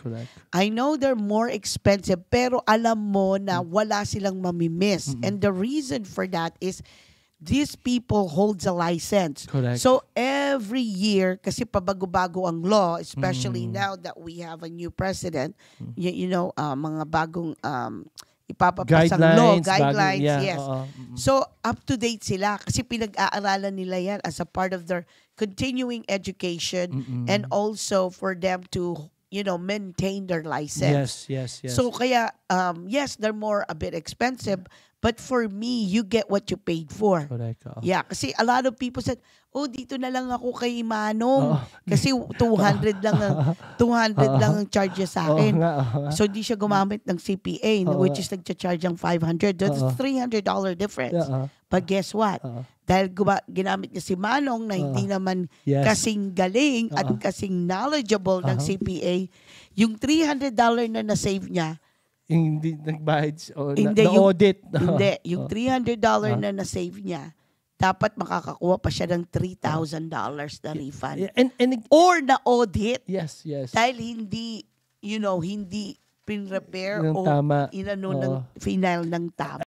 Correct. I know they're more expensive, pero alam mo na wala silang mamimiss. And the reason for that is these people holds a license. Correct. So every year, kasi pabago-bago ang law, especially now that we have a new president, you know, mga bagong ipapapasang law, guidelines, yes. So, up to date sila kasi pinag-aaralan nila yan as a part of their continuing education and also for them to, you know, maintain their license. Yes. So, kaya, yes, they're more a bit expensive, but for me, you get what you paid for. Correct. Yeah, kasi a lot of people said, oh, dito na lang ako kay Manong. Kasi 200 lang ang charge niya sa akin. So, di siya gumamit ng CPA, which is nagcha-charge ang $500. That's a $300 difference. But guess what? Dahil ginamit niya si Manong na hindi naman kasing galing at kasing knowledgeable ng CPA, yung $300 na na-save niya, hindi nagbayad o na-audit. Hindi. Yung $300 na na-save niya, dapat makakakuha pa siya ng $3,000 na refund. Or na-audit. Yes. Dahil hindi, you know, hindi pin-repair o tama. inano ng final ng tama.